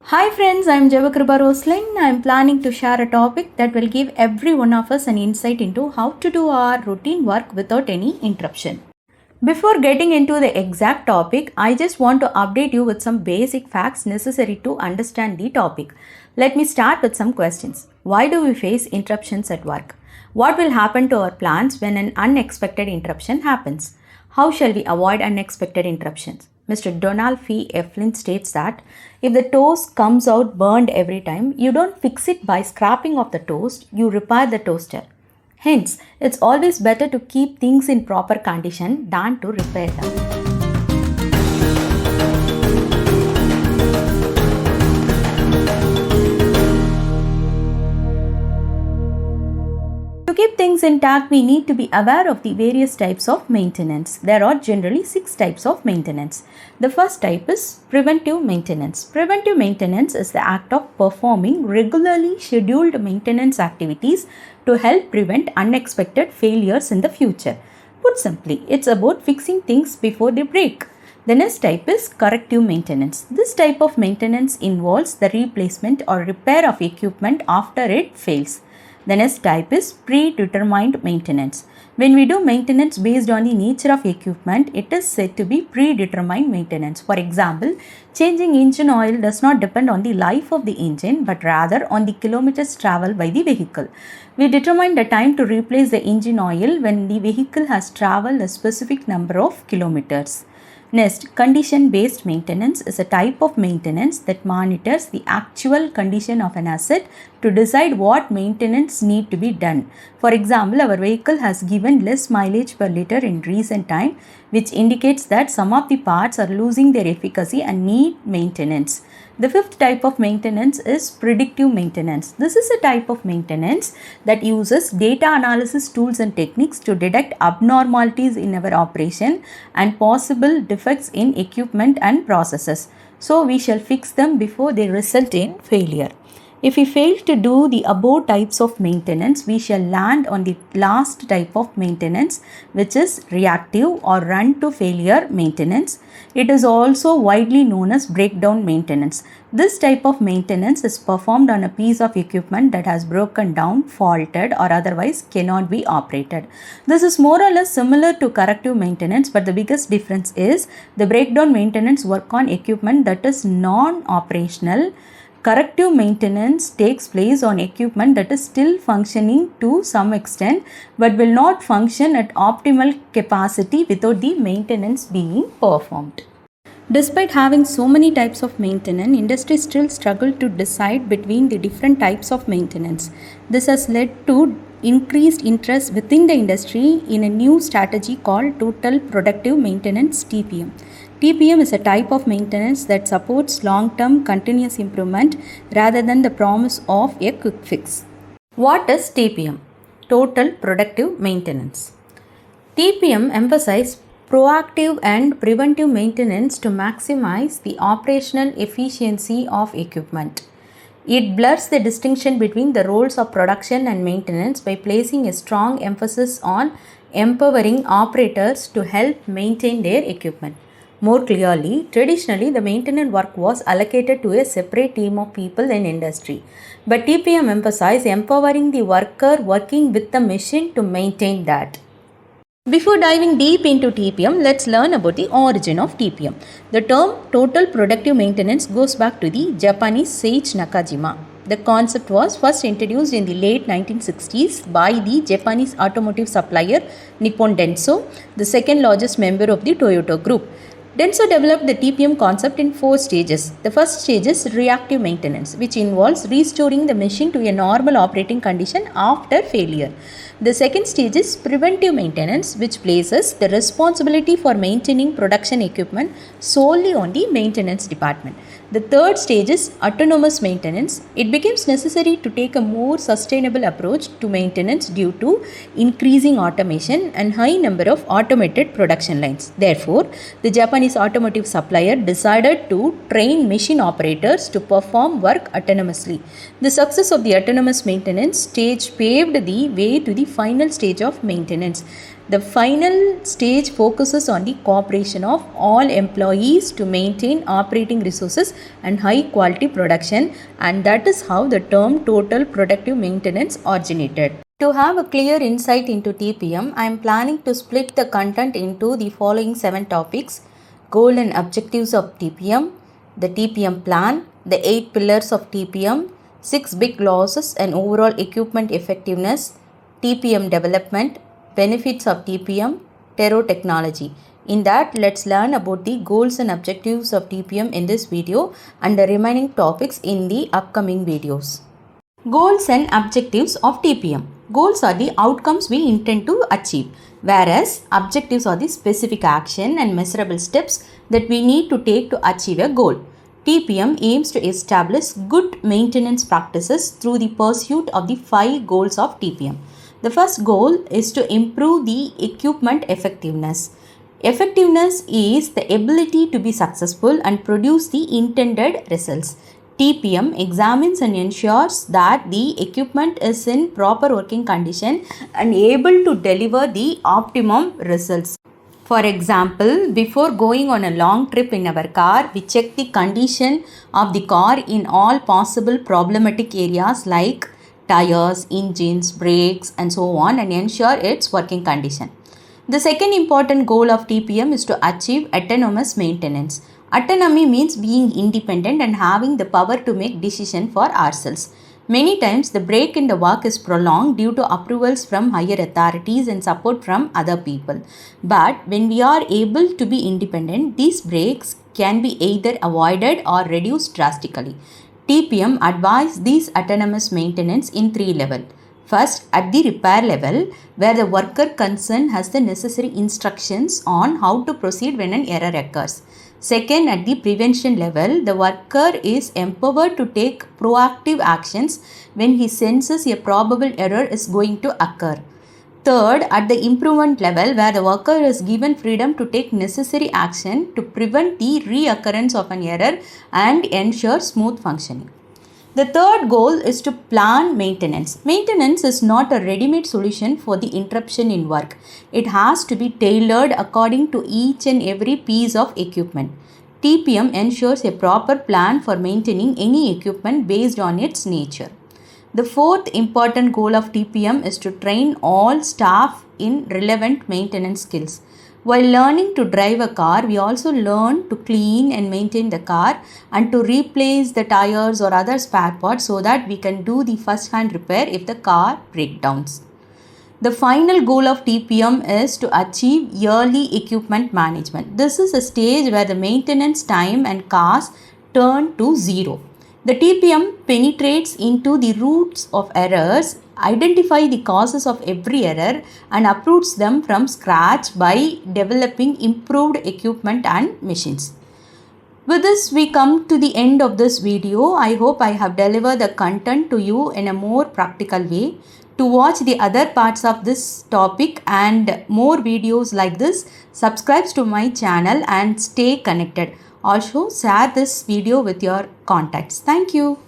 Hi friends, I am Jebakerupa Roslin. I am planning to share a topic that will give every one of us an insight into how to do our routine work without any interruption. Before getting into the exact topic, I just want to update you with some basic facts necessary to understand the topic. Let me start with some questions. Why do we face interruptions at work? What will happen to our plans when an unexpected interruption happens? How shall we avoid unexpected interruptions? Mr. Donald F. Eflin states that if the toast comes out burned every time, you don't fix it by scraping off the toast, you repair the toaster. Hence, it's always better to keep things in proper condition than to repair them. To keep things intact, we need to be aware of the various types of maintenance. There are generally 6 types of maintenance. The first type is preventive maintenance. Preventive maintenance is the act of performing regularly scheduled maintenance activities to help prevent unexpected failures in the future. Put simply, it's about fixing things before they break. The next type is corrective maintenance. This type of maintenance involves the replacement or repair of equipment after it fails. The next type is predetermined maintenance. When we do maintenance based on the nature of equipment, it is said to be predetermined maintenance. For example, changing engine oil does not depend on the life of the engine but rather on the kilometers traveled by the vehicle. We determine the time to replace the engine oil when the vehicle has traveled a specific number of kilometers. Next, condition-based maintenance is a type of maintenance that monitors the actual condition of an asset to decide what maintenance need to be done. For example, our vehicle has given less mileage per liter in recent time, which indicates that some of the parts are losing their efficacy and need maintenance. The fifth type of maintenance is predictive maintenance. This is a type of maintenance that uses data analysis tools and techniques to detect abnormalities in our operation and possible defects in equipment and processes. So we shall fix them before they result in failure. If we fail to do the above types of maintenance, we shall land on the last type of maintenance, which is reactive or run to failure maintenance. It is also widely known as breakdown maintenance. This type of maintenance is performed on a piece of equipment that has broken down, faulted, or otherwise cannot be operated. This is more or less similar to corrective maintenance, but the biggest difference is the breakdown maintenance work on equipment that is non-operational. Corrective maintenance takes place on equipment that is still functioning to some extent but will not function at optimal capacity without the maintenance being performed. Despite having so many types of maintenance, industry still struggle to decide between the different types of maintenance. This has led to increased interest within the industry in a new strategy called Total Productive Maintenance (TPM). TPM is a type of maintenance that supports long-term continuous improvement rather than the promise of a quick fix. What is TPM? Total Productive Maintenance. TPM emphasizes proactive and preventive maintenance to maximize the operational efficiency of equipment. It blurs the distinction between the roles of production and maintenance by placing a strong emphasis on empowering operators to help maintain their equipment. More clearly, traditionally, the maintenance work was allocated to a separate team of people in industry. But TPM emphasizes empowering the worker working with the machine to maintain that. Before diving deep into TPM, let's learn about the origin of TPM. The term total productive maintenance goes back to the Japanese sage Nakajima. The concept was first introduced in the late 1960s by the Japanese automotive supplier Nippon Denso, the second largest member of the Toyota Group. Denso developed the TPM concept in 4 stages. The first stage is reactive maintenance, which involves restoring the machine to a normal operating condition after failure. The second stage is preventive maintenance, which places the responsibility for maintaining production equipment solely on the maintenance department. The third stage is autonomous maintenance. It becomes necessary to take a more sustainable approach to maintenance due to increasing automation and high number of automated production lines. Therefore, the Japanese automotive supplier decided to train machine operators to perform work autonomously. The success of the autonomous maintenance stage paved the way to the final stage of maintenance. The final stage focuses on the cooperation of all employees to maintain operating resources and high quality production, and that is how the term total productive maintenance originated. To have a clear insight into TPM, I am planning to split the content into the following 7 topics: goal and objectives of TPM, the TPM plan, the 8 pillars of TPM, 6 big losses and overall equipment effectiveness, TPM development, benefits of TPM, Terro technology. In that, let's learn about the goals and objectives of TPM in this video and the remaining topics in the upcoming videos. Goals and objectives of TPM. Goals are the outcomes we intend to achieve, whereas objectives are the specific action and measurable steps that we need to take to achieve a goal. TPM aims to establish good maintenance practices through the pursuit of the 5 goals of TPM. The first goal is to improve the equipment effectiveness. Effectiveness is the ability to be successful and produce the intended results. TPM examines and ensures that the equipment is in proper working condition and able to deliver the optimum results. For example, before going on a long trip in our car, we check the condition of the car in all possible problematic areas like tires, engines, brakes and so on, and ensure its working condition. The second important goal of TPM is to achieve autonomous maintenance. Autonomy means being independent and having the power to make decisions for ourselves. Many times the break in the work is prolonged due to approvals from higher authorities and support from other people. But when we are able to be independent, these breaks can be either avoided or reduced drastically. TPM advises these autonomous maintenance in 3 levels. First, at the repair level, where the worker concerned has the necessary instructions on how to proceed when an error occurs. Second, at the prevention level, the worker is empowered to take proactive actions when he senses a probable error is going to occur. Third, at the improvement level, where the worker is given freedom to take necessary action to prevent the reoccurrence of an error and ensure smooth functioning. The third goal is to plan maintenance. Maintenance is not a ready-made solution for the interruption in work. It has to be tailored according to each and every piece of equipment. TPM ensures a proper plan for maintaining any equipment based on its nature. The fourth important goal of TPM is to train all staff in relevant maintenance skills. While learning to drive a car, we also learn to clean and maintain the car and to replace the tires or other spare parts so that we can do the first-hand repair if the car breaks. The final goal of TPM is to achieve yearly equipment management. This is a stage where the maintenance time and cost turn to zero. The TPM penetrates into the roots of errors, identify the causes of every error and uproots them from scratch by developing improved equipment and machines. With this, we come to the end of this video. I hope I have delivered the content to you in a more practical way. To watch the other parts of this topic and more videos like this, subscribe to my channel and stay connected. Also, share this video with your contacts. Thank you.